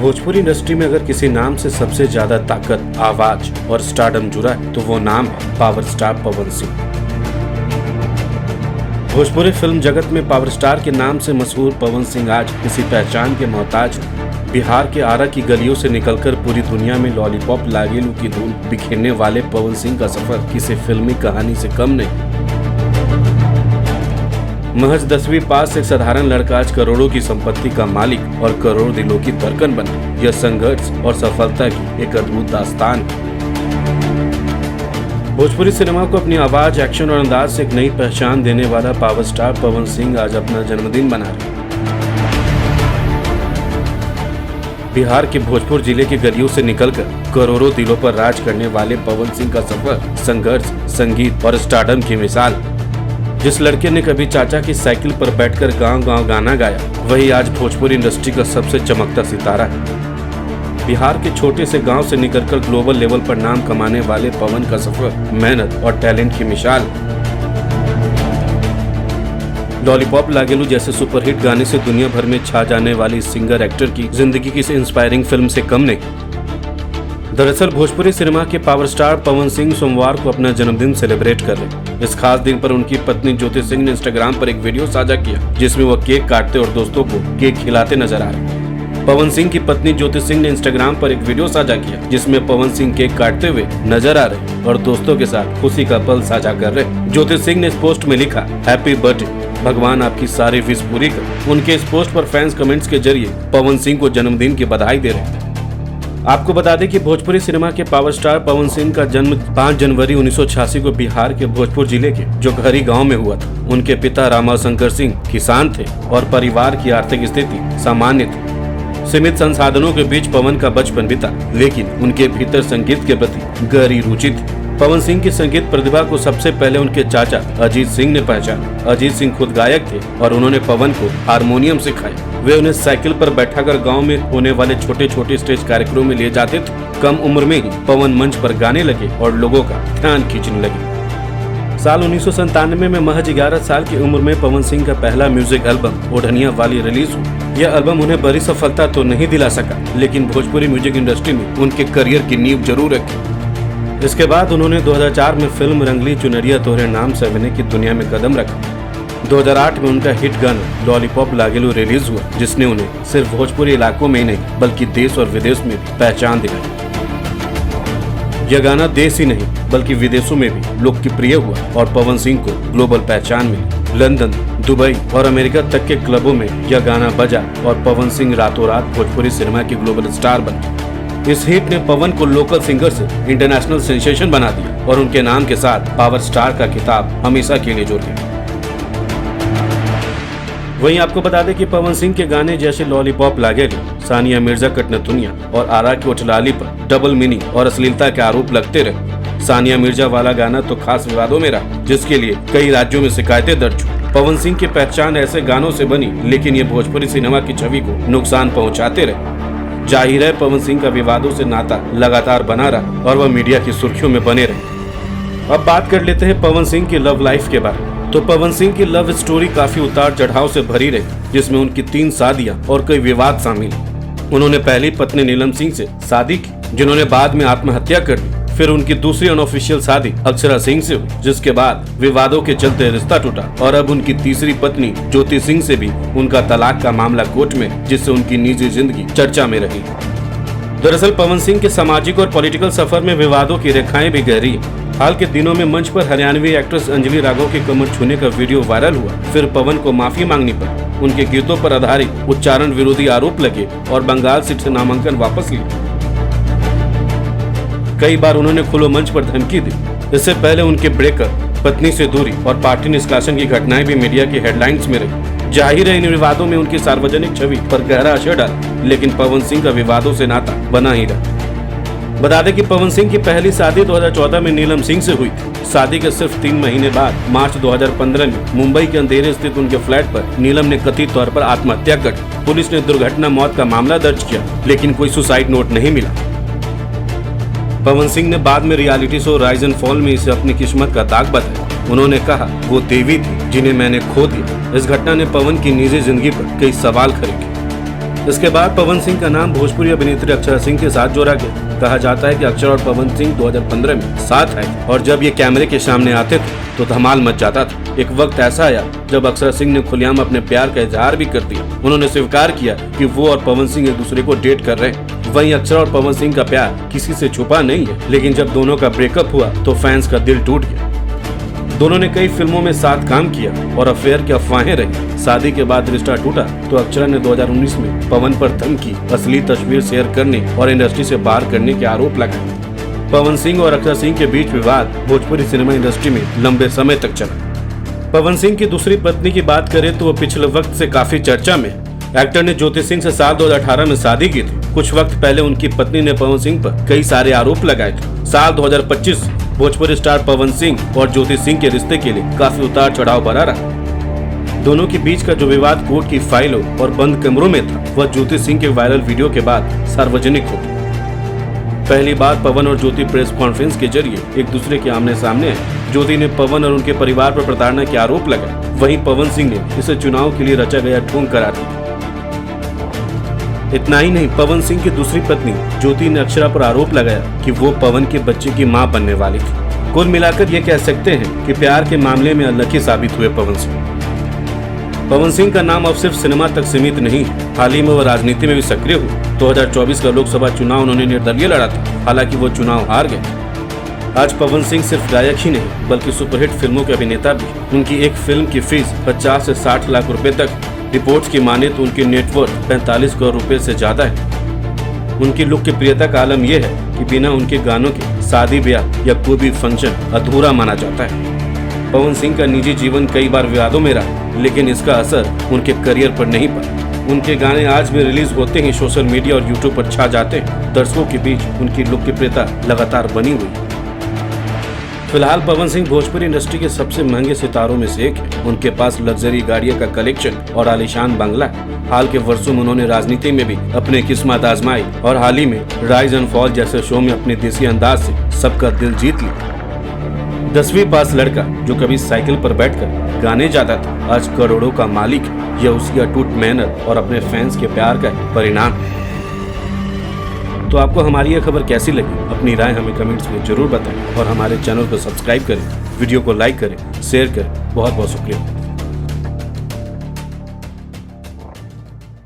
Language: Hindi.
भोजपुरी इंडस्ट्री में अगर किसी नाम से सबसे ज्यादा ताकत, आवाज और स्टारडम जुड़ा है तो वो नाम है power star Pawan Singh. Bhojpuri film जगत में पावर स्टार के नाम से मशहूर पवन सिंह आज किसी पहचान के मोहताज हैं। बिहार के आरा की गलियों से निकलकर पूरी दुनिया में लॉलीपॉप लागेलू की धूल बिखेरने वाले पवन सिंह का सफर किसी फिल्मी कहानी से कम नहीं। महज 10वीं पास एक साधारण लड़का आज करोड़ों की संपत्ति का मालिक और करोड़ दिलों की धड़कन बना। यह संघर्ष और सफलता की एक अद्भुत दास्तान है। भोजपुरी सिनेमा को अपनी आवाज, एक्शन और अंदाज से एक नई पहचान देने वाला पावर स्टार पवन सिंह आज अपना जन्मदिन मना रहे हैं। बिहार के भोजपुर जिले के गलियों से निकलकर करोड़ों दिलों पर राज करने वाले पवन सिंह का सफर संघर्ष, संगीत और स्टारडम की मिसाल। जिस लड़के ने कभी चाचा की साइकिल पर बैठकर गांव-गांव गाना गाया, वही आज भोजपुरी इंडस्ट्री का सबसे चमकता सितारा है। बिहार के छोटे से गांव से निकलकर ग्लोबल लेवल पर नाम कमाने वाले पवन का सफर मेहनत और टैलेंट की मिसाल। लॉलीपॉप लागेलू जैसे सुपरहिट गाने से दुनिया भर में छा जाने वाली सिंगर एक्टर की जिंदगी की इंस्पायरिंग फिल्म से कम नहीं। दरअसल भोजपुरी सिनेमा के पावर स्टार पवन सिंह सोमवार को अपना जन्मदिन सेलिब्रेट कर रहे। इस खास दिन पर उनकी पत्नी ज्योति सिंह ने इंस्टाग्राम पर एक वीडियो साझा किया, जिसमें वह केक काटते और दोस्तों को केक खिलाते नजर आ रहे। पवन सिंह की पत्नी ज्योति सिंह ने इंस्टाग्राम पर एक वीडियो साझा किया, जिसमें पवन सिंह केक काटते हुए नजर आ रहे और दोस्तों के साथ खुशी का पल साझा कर रहे। ज्योति सिंह ने इस पोस्ट में लिखा, हैप्पी बर्थडे, भगवान आपकी सारी विश पूरी करे। उनके इस पोस्ट पर फैंस कमेंट्स के जरिए पवन सिंह को जन्मदिन की बधाई दे रहे हैं। आपको बता दें कि भोजपुरी सिनेमा के पावर स्टार पवन सिंह का जन्म 5 जनवरी 1986 को बिहार के भोजपुर जिले के जोघरी गांव में हुआ था। उनके पिता रामाशंकर सिंह किसान थे और परिवार की आर्थिक स्थिति सामान्य थी। सीमित संसाधनों के बीच पवन का बचपन बीता, लेकिन उनके भीतर संगीत के प्रति गहरी रुचि थी। पवन सिंह की संगीत प्रतिभा को सबसे पहले उनके चाचा अजीत सिंह ने पहचाना। अजीत सिंह खुद गायक थे और उन्होंने पवन को हारमोनियम सिखाया। वे उन्हें साइकिल पर बैठाकर गांव में होने वाले छोटे छोटे स्टेज कार्यक्रमों में ले जाते थे। कम उम्र में ही पवन मंच पर गाने लगे और लोगों का ध्यान खींचने लगे। साल 1997 में महज 11 साल की उम्र में पवन सिंह का पहला म्यूजिक एल्बम ओढ़निया वाली रिलीज हुआ। यह एल्बम उन्हें बड़ी सफलता तो नहीं दिला सका, लेकिन भोजपुरी म्यूजिक इंडस्ट्री में उनके करियर की नींव जरूर रखी। इसके बाद उन्होंने 2004 में फिल्म रंगली चुनरिया तोरे नाम से अभिनय की दुनिया में कदम रखा। 2008 में उनका हिट गाना लॉलीपॉप लागेलू रिलीज हुआ, जिसने उन्हें सिर्फ भोजपुरी इलाकों में ही नहीं बल्कि देश और विदेश में भी पहचान दिलाई। यह गाना देश ही नहीं बल्कि विदेशों में भी लोकप्रिय हुआ और पवन सिंह को ग्लोबल पहचान मिली। लंदन, दुबई और अमेरिका तक के क्लबों में यह गाना बजा और पवन सिंह रातों रात भोजपुरी सिनेमा के ग्लोबल स्टार बन गए। इस हिट ने पवन को लोकल सिंगर से इंटरनेशनल सेंसेशन बना दिया और उनके नाम के साथ पावर स्टार का खिताब हमेशा के लिए जुड़ गया। वहीं आपको बता दें कि पवन सिंह के गाने जैसे लॉलीपॉप लागेलू, सानिया मिर्जा कटना दुनिया और आरा की उठलाली पर डबल मीनिंग और अश्लीलता के आरोप लगते रहे। सानिया मिर्जा वाला गाना तो खास विवादों में रहा, जिसके लिए कई राज्यों में शिकायतें दर्ज हुई। पवन सिंह की पहचान ऐसे गानों से बनी, लेकिन ये भोजपुरी सिनेमा की छवि को नुकसान पहुँचाते रहे। जाहिर है पवन सिंह का विवादों से नाता लगातार बना रहा और वह मीडिया की सुर्खियों में बने रहे। अब बात कर लेते हैं पवन सिंह की लव लाइफ के बारे में। तो पवन सिंह की लव स्टोरी काफी उतार चढ़ाव से भरी रही, जिसमें उनकी 3 शादियां और कई विवाद शामिल हैं। उन्होंने पहली पत्नी नीलम सिंह से शादी की, जिन्होंने बाद में आत्महत्या कर ली। फिर उनकी दूसरी अनऑफिशियल शादी अक्षरा सिंह से हुई, जिसके बाद विवादों के चलते रिश्ता टूटा। और अब उनकी तीसरी पत्नी ज्योति सिंह से भी उनका तलाक का मामला कोर्ट में, जिससे उनकी निजी जिंदगी चर्चा में रही। दरअसल पवन सिंह के सामाजिक और पॉलिटिकल सफर में विवादों की रेखाएं भी गहरी हैं। हाल के दिनों में मंच पर हरियाणवी एक्ट्रेस अंजलि राघव की कमर छूने का वीडियो वायरल हुआ। फिर पवन को माफी मांगने पर उनके गीतों पर आधारित उच्चारण विरोधी आरोप लगे और बंगाल सीट से नामांकन वापस लिया। कई बार उन्होंने खुले मंच पर धमकी दी। इससे पहले उनके ब्रेकअप, पत्नी से दूरी और पार्टी निष्कासन की घटनाएं भी मीडिया की हेडलाइंस में रही। जाहिर है इन विवादों में उनकी सार्वजनिक छवि पर गहरा असर डाला, लेकिन पवन सिंह का विवादों से नाता बना ही रहा। बता दें कि पवन सिंह की पहली शादी 2014 में नीलम सिंह से हुई थी। शादी के सिर्फ 3 महीने बाद मार्च 2015 में मुंबई के अंधेरे स्थित उनके फ्लैट पर नीलम ने कथित तौर पर आत्महत्या कर ली। पुलिस ने दुर्घटना मौत का मामला दर्ज किया, लेकिन कोई सुसाइड नोट नहीं मिला। पवन सिंह ने बाद में reality show rise and fall में इसे अपनी किस्मत का दाग बताया। उन्होंने कहा, वो देवी थी जिन्हें मैंने खो दिया। इस घटना ने पवन की निजी जिंदगी पर कई सवाल खड़े किए। इसके बाद पवन सिंह का नाम भोजपुरी अभिनेत्री अक्षरा सिंह के साथ जोड़ा गया। कहा जाता है कि अक्षरा और पवन सिंह 2015 में साथ आए और जब ये कैमरे के सामने आते थे तो धमाल मच जाता था। एक वक्त ऐसा आया जब अक्षरा सिंह ने खुलेआम अपने प्यार का इजहार भी कर दिया। उन्होंने स्वीकार किया कि वो और पवन सिंह एक दूसरे को डेट कर रहे हैं। वहीं अक्षरा और पवन सिंह का प्यार किसी से छुपा नहीं है, लेकिन जब दोनों का ब्रेकअप हुआ तो फैंस का दिल टूट गया। दोनों ने कई फिल्मों में साथ काम किया और अफेयर की अफवाहें रही। शादी के बाद रिश्ता टूटा तो अक्षरा ने 2019 में पवन पर धमकी, असली तस्वीर शेयर करने और इंडस्ट्री से बाहर करने के आरोप लगाए। पवन सिंह और अक्षरा सिंह के बीच विवाद भोजपुरी सिनेमा इंडस्ट्री में लंबे समय तक चला। पवन सिंह की दूसरी पत्नी की बात करें तो वो पिछले वक्त से काफी चर्चा में। एक्टर ने ज्योति सिंह से साल 2018 में शादी की थी। कुछ वक्त पहले उनकी पत्नी ने पवन सिंह पर कई सारे आरोप लगाए थे। साल 2025 भोजपुरी स्टार पवन सिंह और ज्योति सिंह के रिश्ते के लिए काफी उतार चढ़ाव भरा रहा। दोनों के बीच का जो विवाद कोर्ट की फाइलों और बंद कमरों में था, वह ज्योति सिंह के वायरल वीडियो के बाद सार्वजनिक हो गया। पहली बार पवन और ज्योति प्रेस कॉन्फ्रेंस के जरिए एक दूसरे के आमने सामने आए। ज्योति ने पवन और उनके परिवार पर प्रताड़ना के आरोप लगाए। वहीं पवन सिंह ने इसे चुनाव के लिए रचा गया ढोंग करार दिया। इतना ही नहीं, पवन सिंह की दूसरी पत्नी ज्योति ने अक्षरा पर आरोप लगाया कि वो पवन के बच्चे की मां बनने वाली थी। कुल मिलाकर ये कह सकते हैं कि प्यार के मामले में अनलकी साबित हुए पवन सिंह। पवन सिंह का नाम अब सिर्फ सिनेमा तक सीमित नहीं है। हाल ही में वो राजनीति में भी सक्रिय हुए। 2024 का लोकसभा चुनाव उन्होंने निर्दलीय लड़ा था, हालांकि वो चुनाव हार गए। आज पवन सिंह सिर्फ गायक ही नहीं बल्कि सुपरहिट फिल्मों के अभिनेता भी। उनकी एक फिल्म की फीस 50 से 60 लाख रुपए तक। रिपोर्ट्स की माने तो उनकी नेटवर्थ 45 करोड़ रुपए से ज्यादा है। उनकी लोकप्रियता का आलम यह है कि बिना उनके गानों के शादी ब्याह या कोई भी फंक्शन अधूरा माना जाता है। पवन सिंह का निजी जीवन कई बार विवादों में रहा, लेकिन इसका असर उनके करियर पर नहीं पड़ा। उनके गाने आज भी रिलीज होते ही सोशल मीडिया और यूट्यूब पर छा जाते हैं। दर्शकों के बीच उनकी लोकप्रियता लगातार बनी हुई। फिलहाल पवन सिंह भोजपुरी इंडस्ट्री के सबसे महंगे सितारों में से एक है। उनके पास लग्जरी गाड़ियों का कलेक्शन और आलीशान बंगला है। हाल के वर्षों में उन्होंने राजनीति में भी अपनी किस्मत आजमाई और हाल ही में राइज एंड फॉल जैसे शो में अपने देसी अंदाज से सबका दिल जीत लिया। 10वीं पास लड़का जो कभी साइकिल पर बैठकर गाने जाता था, आज करोड़ों का मालिक है। यह उसकी अटूट मेहनत और अपने फैंस के प्यार का परिणाम है। तो आपको हमारी यह खबर कैसी लगी? अपनी राय हमें कमेंट्स में जरूर बताएं और हमारे चैनल को सब्सक्राइब करें, वीडियो को लाइक करें, शेयर करें। बहुत बहुत शुक्रिया।